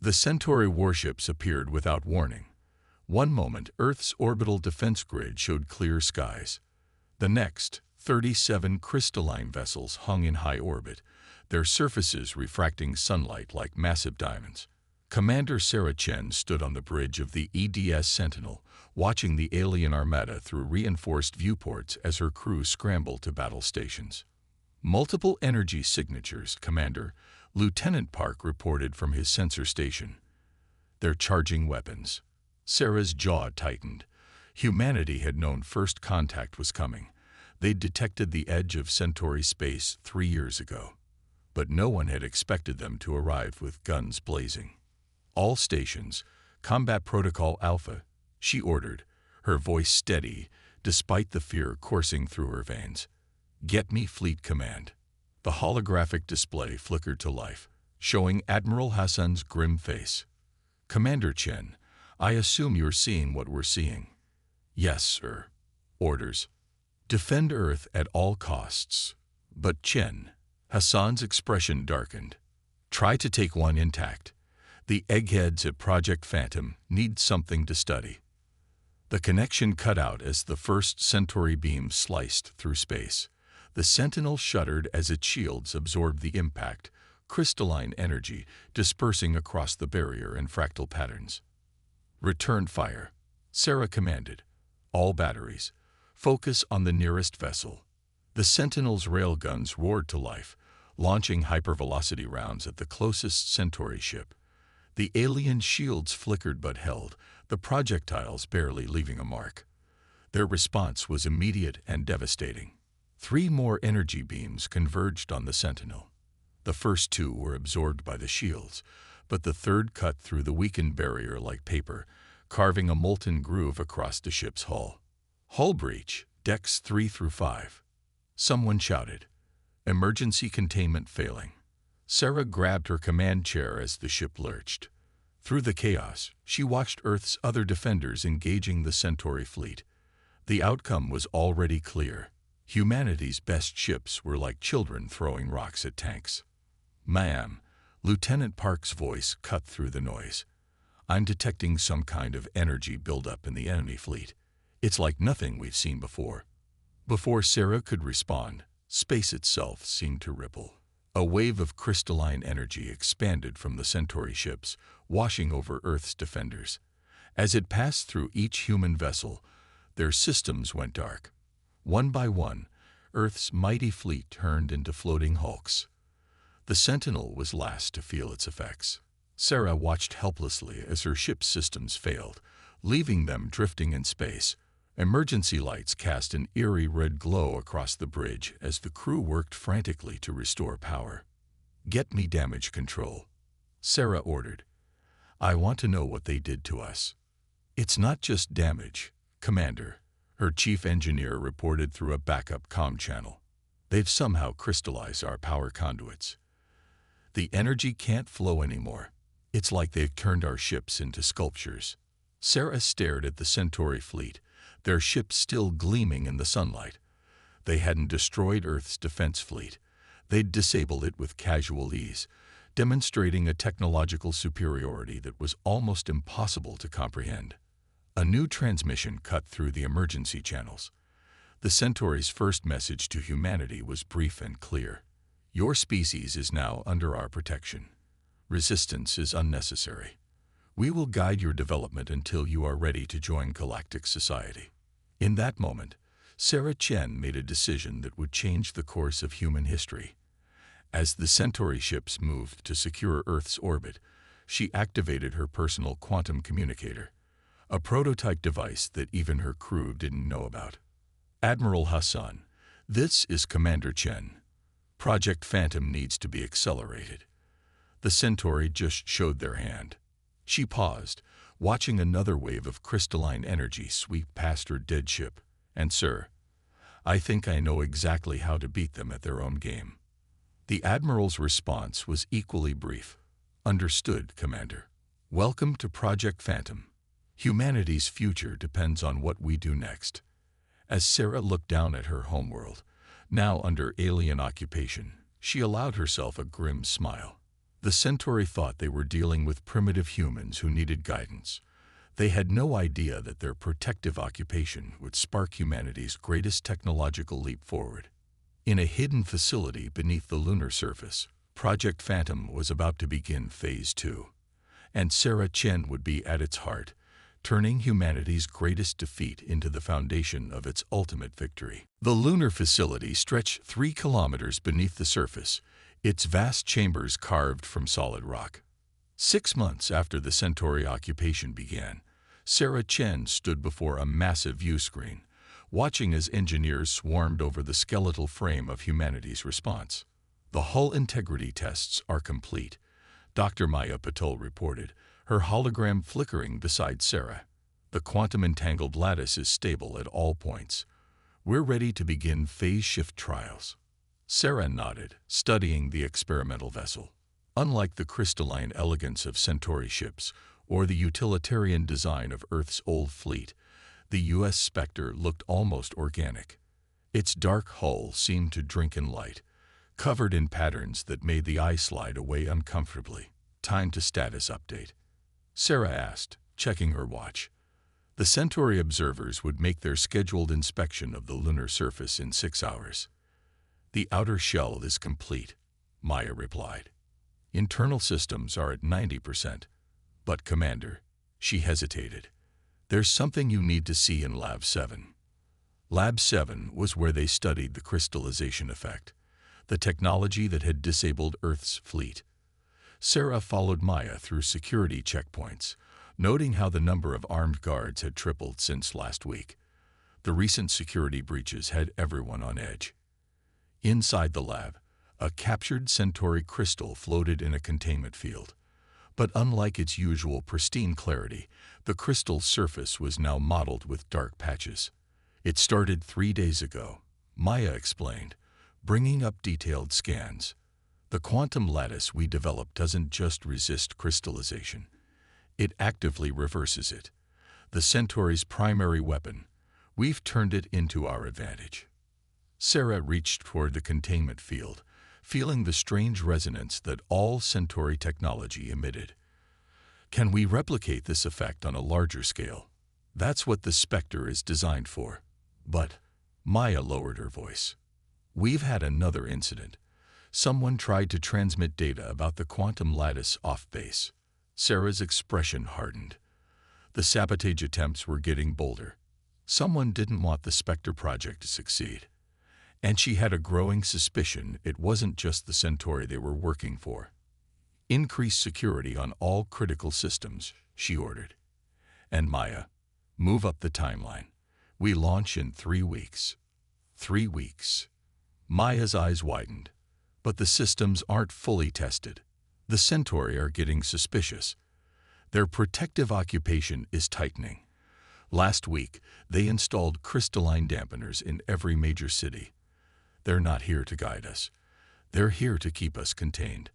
The Centauri warships appeared without warning. One moment, Earth's orbital defense grid showed clear skies. The next, 37 crystalline vessels hung in high orbit, their surfaces refracting sunlight like massive diamonds. Commander Sarah Chen stood on the bridge of the EDS Sentinel, watching the alien armada through reinforced viewports as her crew scrambled to battle stations. Multiple energy signatures, Commander. Lieutenant Park reported from his sensor station. They're charging weapons. Sarah's jaw tightened. Humanity had known first contact was coming. They'd detected the edge of Centauri space 3 years ago. But no one had expected them to arrive with guns blazing. All stations, Combat Protocol Alpha, she ordered, her voice steady despite the fear coursing through her veins. Get me Fleet Command. The holographic display flickered to life, showing Admiral Hassan's grim face. Commander Chen, I assume you're seeing what we're seeing. Yes, sir. Orders. Defend Earth at all costs. But Chen, Hassan's expression darkened. Try to take one intact. The eggheads at Project Phantom need something to study. The connection cut out as the first Centauri beam sliced through space. The Sentinel shuddered as its shields absorbed the impact, crystalline energy dispersing across the barrier in fractal patterns. Return fire, Sarah commanded. All batteries. Focus on the nearest vessel. The Sentinel's railguns roared to life, launching hypervelocity rounds at the closest Centauri ship. The alien shields flickered but held, the projectiles barely leaving a mark. Their response was immediate and devastating. 3 more energy beams converged on the Sentinel. The first 2 were absorbed by the shields, but the third cut through the weakened barrier like paper, carving a molten groove across the ship's hull. Hull breach, decks 3 through 5. Someone shouted. Emergency containment failing. Sarah grabbed her command chair as the ship lurched. Through the chaos, she watched Earth's other defenders engaging the Centauri fleet. The outcome was already clear. Humanity's best ships were like children throwing rocks at tanks. Ma'am, Lieutenant Park's voice cut through the noise. I'm detecting some kind of energy buildup in the enemy fleet. It's like nothing we've seen before. Before Sarah could respond, space itself seemed to ripple. A wave of crystalline energy expanded from the Centauri ships, washing over Earth's defenders. As it passed through each human vessel, their systems went dark. One by one, Earth's mighty fleet turned into floating hulks. The Sentinel was last to feel its effects. Sarah watched helplessly as her ship's systems failed, leaving them drifting in space. Emergency lights cast an eerie red glow across the bridge as the crew worked frantically to restore power. Get me damage control, Sarah ordered. I want to know what they did to us. It's not just damage, Commander, her chief engineer reported through a backup comm channel. They've somehow crystallized our power conduits. The energy can't flow anymore. It's like they've turned our ships into sculptures. Sarah stared at the Centauri fleet, their ships still gleaming in the sunlight. They hadn't destroyed Earth's defense fleet. They'd disabled it with casual ease, demonstrating a technological superiority that was almost impossible to comprehend. A new transmission cut through the emergency channels. The Centauri's first message to humanity was brief and clear. Your species is now under our protection. Resistance is unnecessary. We will guide your development until you are ready to join galactic society. In that moment, Sarah Chen made a decision that would change the course of human history. As the Centauri ships moved to secure Earth's orbit, she activated her personal quantum communicator, a prototype device that even her crew didn't know about. Admiral Hassan, this is Commander Chen. Project Phantom needs to be accelerated. The Centauri just showed their hand. She paused, watching another wave of crystalline energy sweep past her dead ship. And sir, I think I know exactly how to beat them at their own game. The Admiral's response was equally brief. Understood, Commander. Welcome to Project Phantom. Humanity's future depends on what we do next. As Sarah looked down at her homeworld, now under alien occupation, she allowed herself a grim smile. The Centauri thought they were dealing with primitive humans who needed guidance. They had no idea that their protective occupation would spark humanity's greatest technological leap forward. In a hidden facility beneath the lunar surface, Project Phantom was about to begin Phase 2. And Sarah Chen would be at its heart, turning humanity's greatest defeat into the foundation of its ultimate victory. The lunar facility stretched 3 kilometers beneath the surface, its vast chambers carved from solid rock. 6 months after the Centauri occupation began, Sarah Chen stood before a massive viewscreen, watching as engineers swarmed over the skeletal frame of humanity's response. The hull integrity tests are complete, Dr. Maya Patel reported, her hologram flickering beside Sarah. The quantum-entangled lattice is stable at all points. We're ready to begin phase shift trials. Sarah nodded, studying the experimental vessel. Unlike the crystalline elegance of Centauri ships or the utilitarian design of Earth's old fleet, the U.S. Spectre looked almost organic. Its dark hull seemed to drink in light, covered in patterns that made the eye slide away uncomfortably. Time to status update, Sarah asked, checking her watch. The Centauri observers would make their scheduled inspection of the lunar surface in 6 hours. The outer shell is complete, Maya replied. Internal systems are at 90%. But, Commander, she hesitated. There's something you need to see in Lab 7. Lab 7 was where they studied the crystallization effect, the technology that had disabled Earth's fleet. Sarah followed Maya through security checkpoints, noting how the number of armed guards had tripled since last week. The recent security breaches had everyone on edge. Inside the lab, a captured Centauri crystal floated in a containment field. But unlike its usual pristine clarity, the crystal's surface was now mottled with dark patches. It started 3 days ago, Maya explained, bringing up detailed scans. The quantum lattice we developed doesn't just resist crystallization. It actively reverses it. The Centauri's primary weapon. We've turned it into our advantage. Sarah reached toward the containment field, feeling the strange resonance that all Centauri technology emitted. Can we replicate this effect on a larger scale? That's what the Spectre is designed for. But, Maya lowered her voice. We've had another incident. Someone tried to transmit data about the quantum lattice off base. Sarah's expression hardened. The sabotage attempts were getting bolder. Someone didn't want the Spectre project to succeed. And she had a growing suspicion it wasn't just the Centauri they were working for. Increase security on all critical systems, she ordered. And Maya, move up the timeline. We launch in 3 weeks. 3 weeks. Maya's eyes widened. But the systems aren't fully tested. The Centauri are getting suspicious. Their protective occupation is tightening. Last week, they installed crystalline dampeners in every major city. They're not here to guide us. They're here to keep us contained.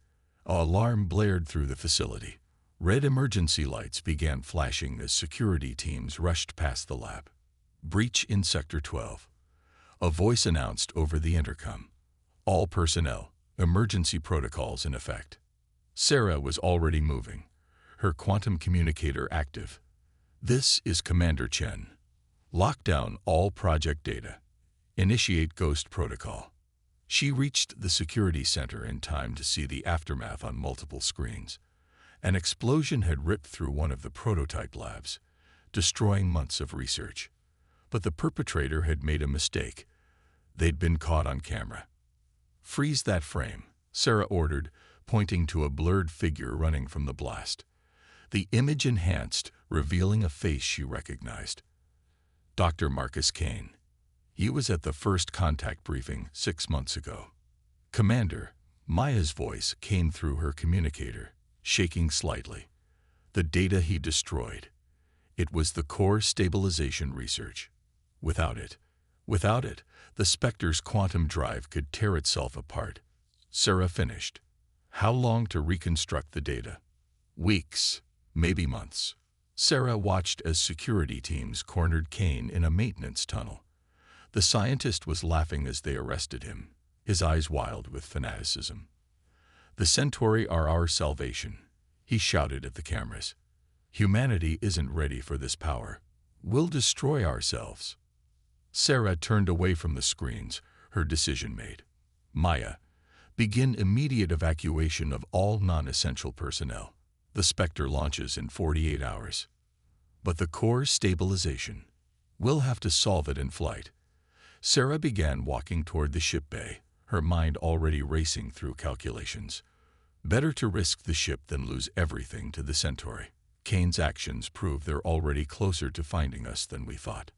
An alarm blared through the facility. Red emergency lights began flashing as security teams rushed past the lab. Breach in Sector 12. A voice announced over the intercom. All personnel, emergency protocols in effect. Sarah was already moving, her quantum communicator active. This is Commander Chen. Lock down all project data. Initiate Ghost Protocol. She reached the security center in time to see the aftermath on multiple screens. An explosion had ripped through one of the prototype labs, destroying months of research. But the perpetrator had made a mistake. They'd been caught on camera. Freeze that frame, Sarah ordered, pointing to a blurred figure running from the blast. The image enhanced, revealing a face she recognized. Dr. Marcus Kane. He was at the first contact briefing 6 months ago. Commander, Maya's voice came through her communicator, shaking slightly. The data he destroyed. It was the core stabilization research. Without it, the Spectre's quantum drive could tear itself apart. Sarah finished. How long to reconstruct the data? Weeks, maybe months. Sarah watched as security teams cornered Kane in a maintenance tunnel. The scientist was laughing as they arrested him, his eyes wild with fanaticism. "The Centauri are our salvation," he shouted at the cameras. "Humanity isn't ready for this power. We'll destroy ourselves." Sarah turned away from the screens, her decision made. "Maya, begin immediate evacuation of all non-essential personnel. The Spectre launches in 48 hours. But the core stabilization, we'll have to solve it in flight." Sarah began walking toward the ship bay, her mind already racing through calculations. Better to risk the ship than lose everything to the Centauri. Kane's actions prove they're already closer to finding us than we thought.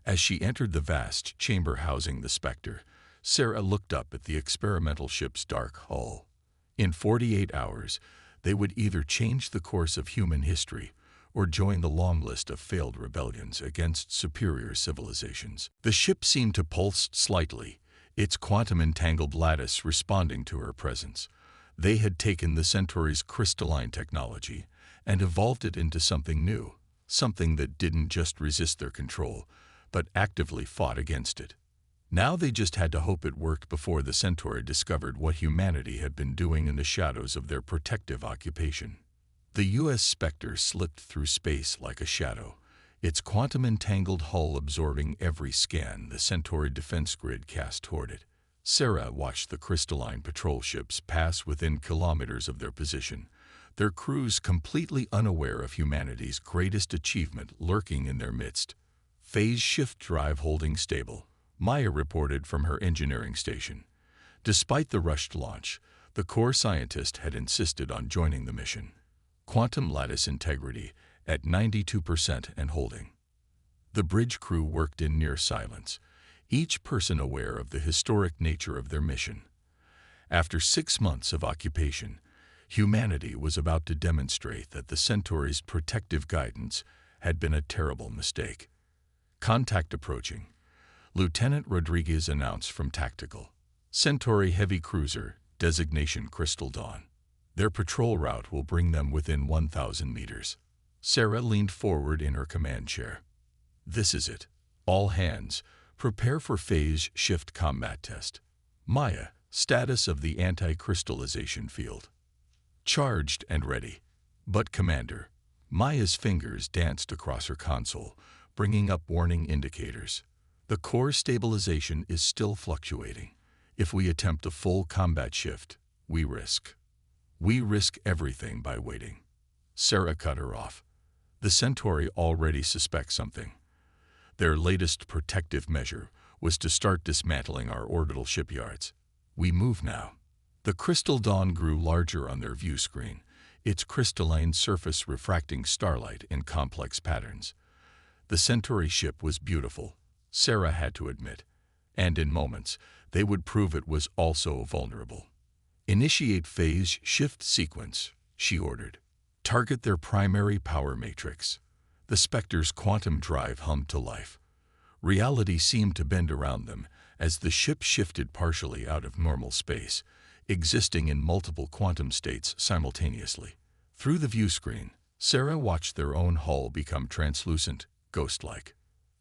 As she entered the vast chamber housing the Spectre, Sarah looked up at the experimental ship's dark hull. In 48 hours, they would either change the course of human history or join the long list of failed rebellions against superior civilizations. The ship seemed to pulse slightly, its quantum-entangled lattice responding to her presence. They had taken the Centauri's crystalline technology and evolved it into something new, something that didn't just resist their control, but actively fought against it. Now they just had to hope it worked before the Centauri discovered what humanity had been doing in the shadows of their protective occupation. The U.S. Spectre slipped through space like a shadow, its quantum-entangled hull absorbing every scan the Centauri defense grid cast toward it. Sarah watched the crystalline patrol ships pass within kilometers of their position, their crews completely unaware of humanity's greatest achievement lurking in their midst. "Phase shift drive holding stable," Maya reported from her engineering station. Despite the rushed launch, the core scientist had insisted on joining the mission. Quantum lattice integrity at 92% and holding. The bridge crew worked in near silence, each person aware of the historic nature of their mission. After 6 months of occupation, humanity was about to demonstrate that the Centauri's protective guidance had been a terrible mistake. "Contact approaching," Lieutenant Rodriguez announced from Tactical. "Centauri heavy cruiser, designation Crystal Dawn. Their patrol route will bring them within 1,000 meters." Sarah leaned forward in her command chair. "This is it. All hands, prepare for phase shift combat test. Maya, status of the anti-crystallization field." "Charged and ready." "But Commander," Maya's fingers danced across her console, bringing up warning indicators. "The core stabilization is still fluctuating. If we attempt a full combat shift, we risk everything by waiting." Sarah cut her off. "The Centauri already suspect something. Their latest protective measure was to start dismantling our orbital shipyards. We move now." The Crystal Dawn grew larger on their view screen, its crystalline surface refracting starlight in complex patterns. The Centauri ship was beautiful, Sarah had to admit, and in moments, they would prove it was also vulnerable. "Initiate phase shift sequence," she ordered. "Target their primary power matrix." The Spectre's quantum drive hummed to life. Reality seemed to bend around them as the ship shifted partially out of normal space, existing in multiple quantum states simultaneously. Through the view screen, Sarah watched their own hull become translucent, ghost-like.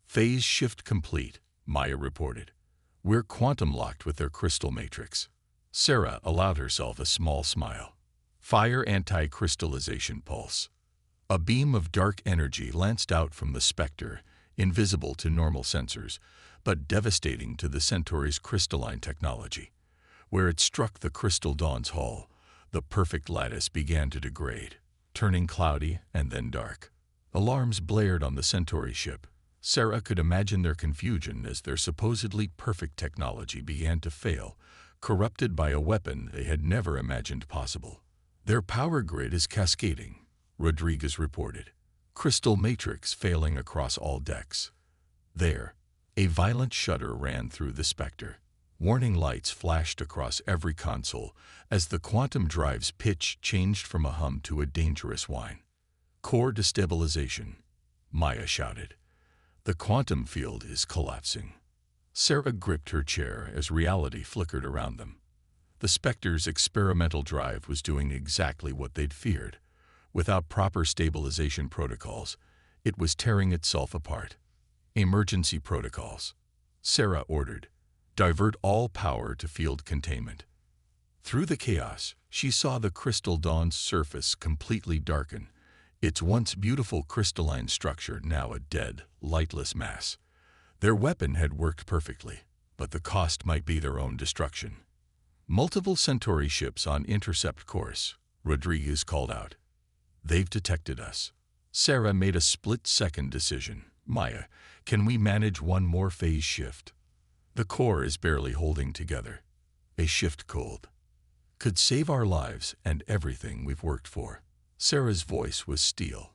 "Phase shift complete," Maya reported. "We're quantum-locked with their crystal matrix." Sarah allowed herself a small smile. "Fire anti-crystallization pulse." A beam of dark energy lanced out from the Spectre, invisible to normal sensors, but devastating to the Centauri's crystalline technology. Where it struck the Crystal Dawn's hull, the perfect lattice began to degrade, turning cloudy and then dark. Alarms blared on the Centauri ship. Sarah could imagine their confusion as their supposedly perfect technology began to fail, corrupted by a weapon they had never imagined possible. "Their power grid is cascading," Rodriguez reported. "Crystal matrix failing across all decks." There, a violent shudder ran through the Spectre. Warning lights flashed across every console as the quantum drive's pitch changed from a hum to a dangerous whine. "Core destabilization," Maya shouted. "The quantum field is collapsing." Sarah gripped her chair as reality flickered around them. The Spectre's experimental drive was doing exactly what they'd feared. Without proper stabilization protocols, it was tearing itself apart. "Emergency protocols," Sarah ordered. "Divert all power to field containment." Through the chaos, She saw the Crystal Dawn's surface completely darken, its once beautiful crystalline structure now a dead, lightless mass. Their weapon had worked perfectly, but the cost might be their own destruction. Multiple Centauri ships on intercept course, Rodriguez called out. They've detected us. Sarah made a split-second decision. Maya, can we manage one more phase shift? The core is barely holding together. A shift cold could save our lives and everything we've worked for. Sarah's voice was steel.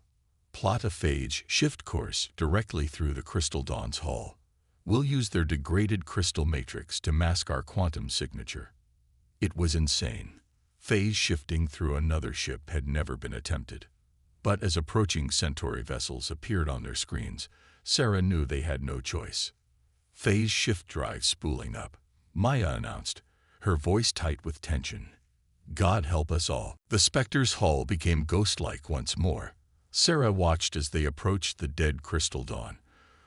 Plot a phage shift course directly through the Crystal Dawn's hull. We'll use their degraded crystal matrix to mask our quantum signature. It was insane. Phase shifting through another ship had never been attempted. But as approaching Centauri vessels appeared on their screens, Sarah knew they had no choice. Phase shift drive spooling up, Maya announced, her voice tight with tension. God help us all. The Spectre's hull became ghost-like once more. Sarah watched as they approached the dead Crystal Dawn,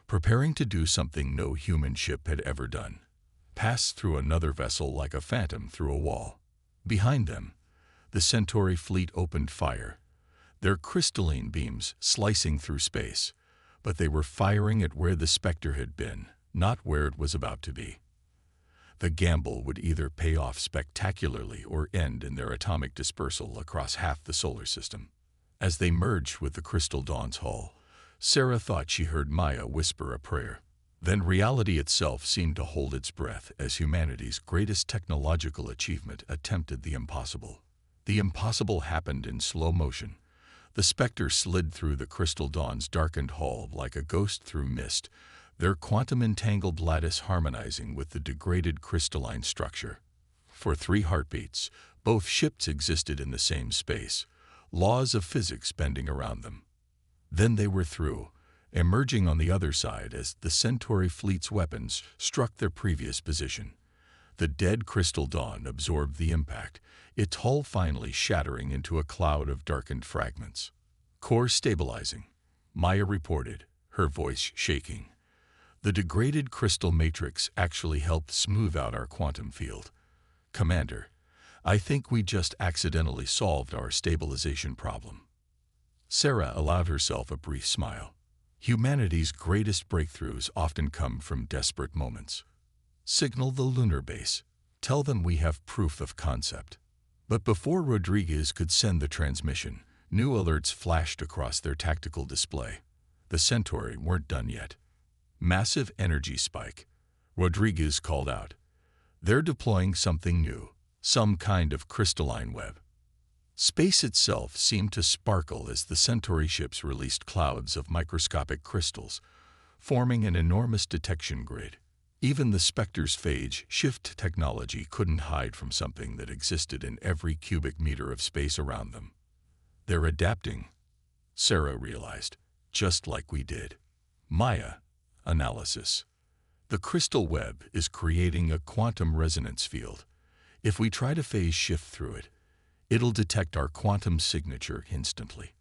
preparing to do something no human ship had ever done. Pass through another vessel like a phantom through a wall. Behind them, the Centauri fleet opened fire, their crystalline beams slicing through space, but they were firing at where the Spectre had been, not where it was about to be. The gamble would either pay off spectacularly or end in their atomic dispersal across half the solar system. As they merged with the Crystal Dawn's hull, Sarah thought she heard Maya whisper a prayer. Then reality itself seemed to hold its breath as humanity's greatest technological achievement attempted the impossible. The impossible happened in slow motion. The Spectre slid through the Crystal Dawn's darkened hull like a ghost through mist, their quantum-entangled lattice harmonizing with the degraded crystalline structure. For 3 heartbeats, both ships existed in the same space, laws of physics bending around them. Then they were through, emerging on the other side as the Centauri fleet's weapons struck their previous position. The dead Crystal Dawn absorbed the impact, its hull finally shattering into a cloud of darkened fragments. Core stabilizing, Maya reported, her voice shaking. The degraded crystal matrix actually helped smooth out our quantum field. Commander, I think we just accidentally solved our stabilization problem. Sarah allowed herself a brief smile. Humanity's greatest breakthroughs often come from desperate moments. Signal the lunar base. Tell them we have proof of concept. But before Rodriguez could send the transmission, new alerts flashed across their tactical display. The Centauri weren't done yet. Massive energy spike, Rodriguez called out. They're deploying something new, some kind of crystalline web. Space itself seemed to sparkle as the Centauri ships released clouds of microscopic crystals, forming an enormous detection grid. Even the Spectre's phage shift technology couldn't hide from something that existed in every cubic meter of space around them. They're adapting, Sarah realized, just like we did. Maya. Analysis. The crystal web is creating a quantum resonance field. If we try to phase shift through it, it'll detect our quantum signature instantly.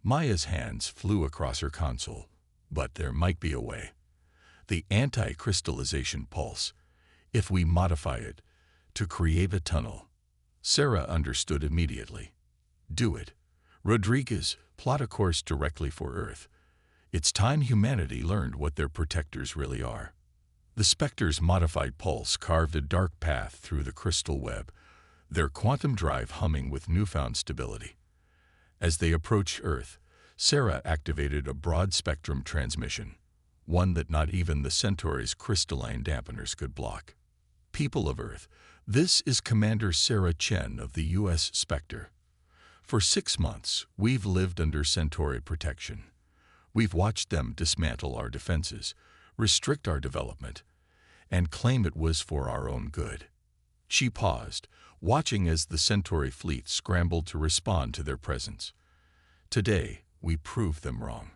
Maya's hands flew across her console, but there might be a way. The anti-crystallization pulse, if we modify it to create a tunnel. Sarah understood immediately. Do it. Rodriguez, plot a course directly for Earth. It's time humanity learned what their protectors really are. The Spectre's modified pulse carved a dark path through the crystal web, their quantum drive humming with newfound stability. As they approached Earth, Sarah activated a broad-spectrum transmission, one that not even the Centauri's crystalline dampeners could block. People of Earth, this is Commander Sarah Chen of the U.S. Spectre. For 6 months, we've lived under Centauri protection. We've watched them dismantle our defenses, restrict our development, and claim it was for our own good. She paused, watching as the Centauri fleet scrambled to respond to their presence. Today, we proved them wrong.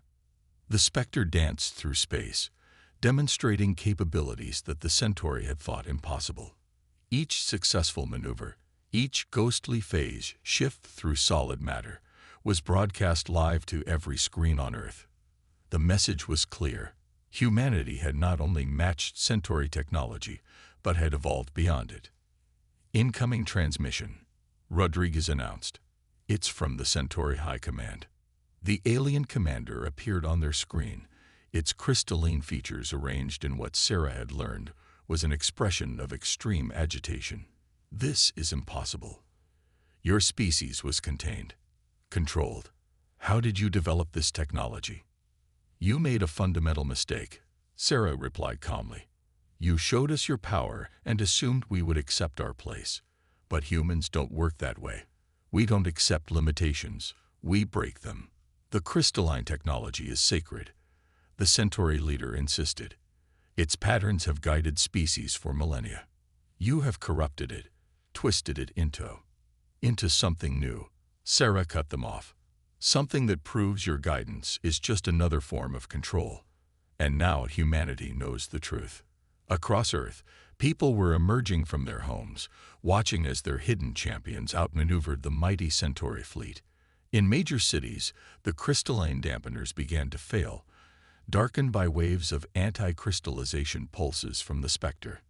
The Spectre danced through space, demonstrating capabilities that the Centauri had thought impossible. Each successful maneuver, each ghostly phase shift through solid matter, was broadcast live to every screen on Earth. The message was clear. Humanity had not only matched Centauri technology, but had evolved beyond it. Incoming transmission. Rodriguez announced. "It's from the Centauri High Command." The alien commander appeared on their screen, its crystalline features arranged in what Sarah had learned was an expression of extreme agitation. "This is impossible. Your species was contained, controlled. How did you develop this technology?" "You made a fundamental mistake," Sarah replied calmly. "You showed us your power and assumed we would accept our place. But humans don't work that way. We don't accept limitations, we break them. The crystalline technology is sacred," the Centauri leader insisted. "Its patterns have guided species for millennia. You have corrupted it, twisted it into something new." Sarah cut them off. "Something that proves your guidance is just another form of control. And now humanity knows the truth." Across Earth, people were emerging from their homes, watching as their hidden champions outmaneuvered the mighty Centauri fleet. In major cities, the crystalline dampeners began to fail, darkened by waves of anti-crystallization pulses from the Spectre.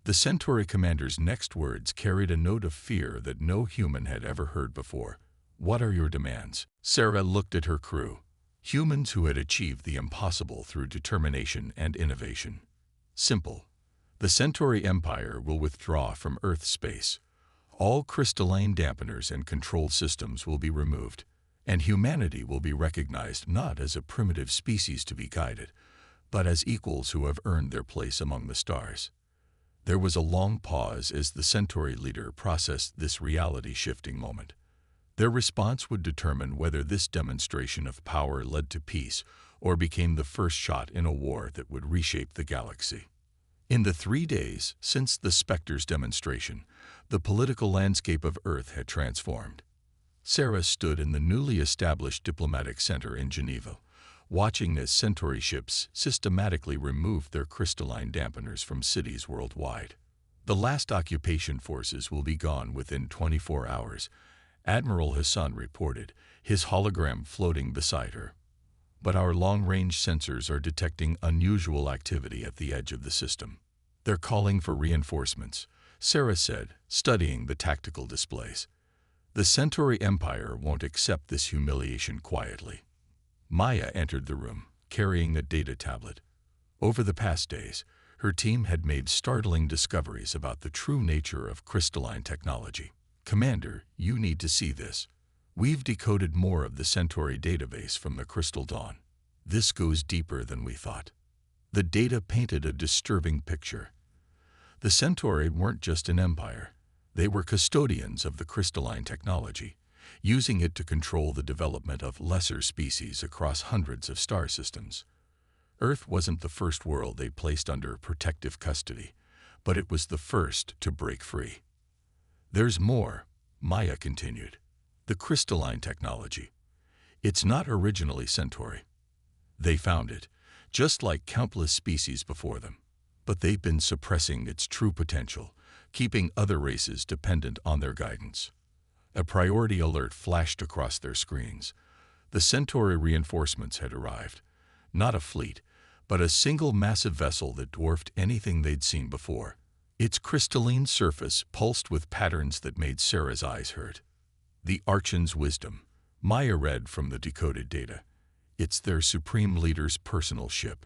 The Centauri commander's next words carried a note of fear that no human had ever heard before. "What are your demands?" Sarah looked at her crew, humans who had achieved the impossible through determination and innovation. "Simple. The Centauri Empire will withdraw from Earth space. All crystalline dampeners and control systems will be removed, and humanity will be recognized not as a primitive species to be guided, but as equals who have earned their place among the stars." There was a long pause as the Centauri leader processed this reality-shifting moment. Their response would determine whether this demonstration of power led to peace or became the first shot in a war that would reshape the galaxy. In the 3 days since the Spectre's demonstration, the political landscape of Earth had transformed. Sarah stood in the newly established diplomatic center in Geneva, watching as Centauri ships systematically removed their crystalline dampeners from cities worldwide. "The last occupation forces will be gone within 24 hours, Admiral Hassan reported, his hologram floating beside her. "But our long-range sensors are detecting unusual activity at the edge of the system. They're calling for reinforcements," Sarah said, studying the tactical displays. "The Centauri Empire won't accept this humiliation quietly." Maya entered the room, carrying a data tablet. Over the past days, her team had made startling discoveries about the true nature of crystalline technology. "Commander, you need to see this. We've decoded more of the Centauri database from the Crystal Dawn. This goes deeper than we thought." The data painted a disturbing picture. The Centauri weren't just an empire. They were custodians of the crystalline technology, using it to control the development of lesser species across hundreds of star systems. Earth wasn't the first world they placed under protective custody, but it was the first to break free. "There's more," Maya continued. "The crystalline technology. It's not originally Centauri. They found it, just like countless species before them. But they've been suppressing its true potential, keeping other races dependent on their guidance." A priority alert flashed across their screens. The Centauri reinforcements had arrived. Not a fleet, but a single massive vessel that dwarfed anything they'd seen before. Its crystalline surface pulsed with patterns that made Sarah's eyes hurt. "The Archon's wisdom," Maya read from the decoded data. "It's their supreme leader's personal ship.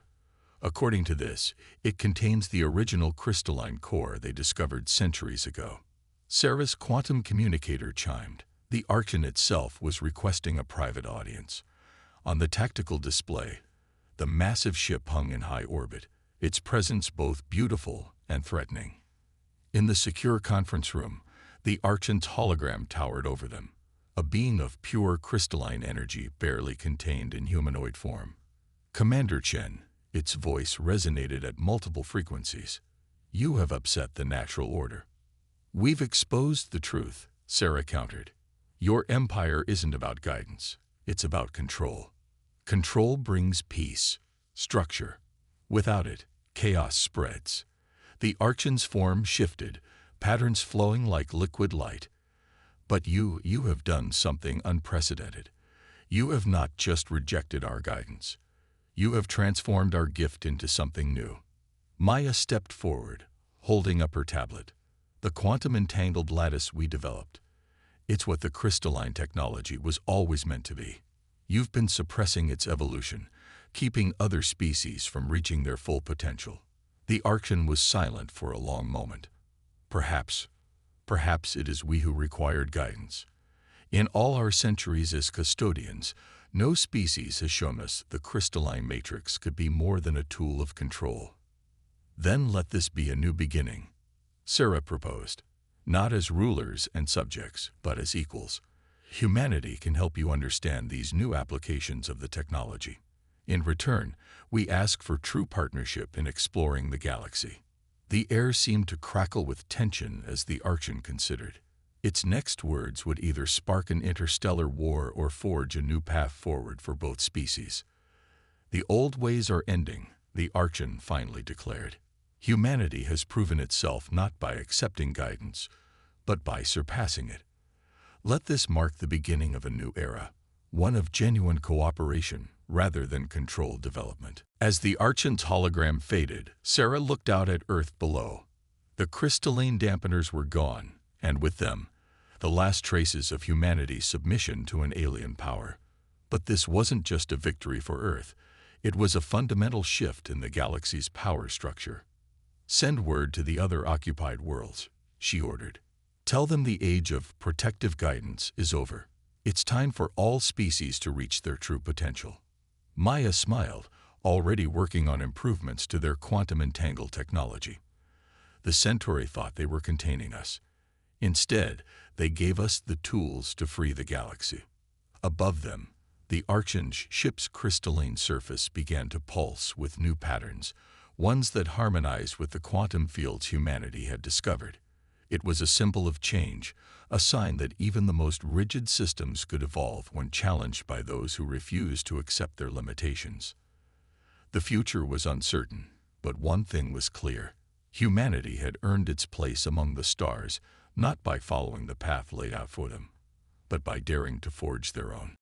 According to this, it contains the original crystalline core they discovered centuries ago." Sarah's quantum communicator chimed. The Archon itself was requesting a private audience. On the tactical display, the massive ship hung in high orbit, its presence both beautiful and threatening. In the secure conference room, the Archon's hologram towered over them, a being of pure crystalline energy barely contained in humanoid form. "Commander Chen," its voice resonated at multiple frequencies, "you have upset the natural order." "We've exposed the truth," Sarah countered. "Your empire isn't about guidance, it's about control. Control brings peace, structure. Without it, chaos spreads." The Archon's form shifted, patterns flowing like liquid light. "But you have done something unprecedented. You have not just rejected our guidance. You have transformed our gift into something new." Maya stepped forward, holding up her tablet. "The quantum entangled lattice we developed. It's what the crystalline technology was always meant to be. You've been suppressing its evolution, keeping other species from reaching their full potential. The Archon was silent for a long moment. Perhaps it is we who required guidance. In all our centuries as custodians, no species has shown us the crystalline matrix could be more than a tool of control. Then let this be a new beginning, Sarah proposed. Not as rulers and subjects, but as equals. Humanity can help you understand these new applications of the technology. In return, we ask for true partnership in exploring the galaxy. The air seemed to crackle with tension as the Archon considered. Its next words would either spark an interstellar war or forge a new path forward for both species. The old ways are ending, the Archon finally declared. Humanity has proven itself not by accepting guidance, but by surpassing it. Let this mark the beginning of a new era, one of genuine cooperation rather than controlled development. As the Archon's hologram faded, Sarah looked out at Earth below. The crystalline dampeners were gone, and with them, the last traces of humanity's submission to an alien power. But this wasn't just a victory for Earth. It was a fundamental shift in the galaxy's power structure. Send word to the other occupied worlds, she ordered. Tell them the age of protective guidance is over. It's time for all species to reach their true potential. Maya smiled, already working on improvements to their quantum entangled technology. The Centauri thought they were containing us. Instead, they gave us the tools to free the galaxy. Above them, the Archon's ship's crystalline surface began to pulse with new patterns, ones that harmonized with the quantum fields humanity had discovered. It was a symbol of change, a sign that even the most rigid systems could evolve when challenged by those who refused to accept their limitations. The future was uncertain, but one thing was clear. Humanity had earned its place among the stars, not by following the path laid out for them, but by daring to forge their own.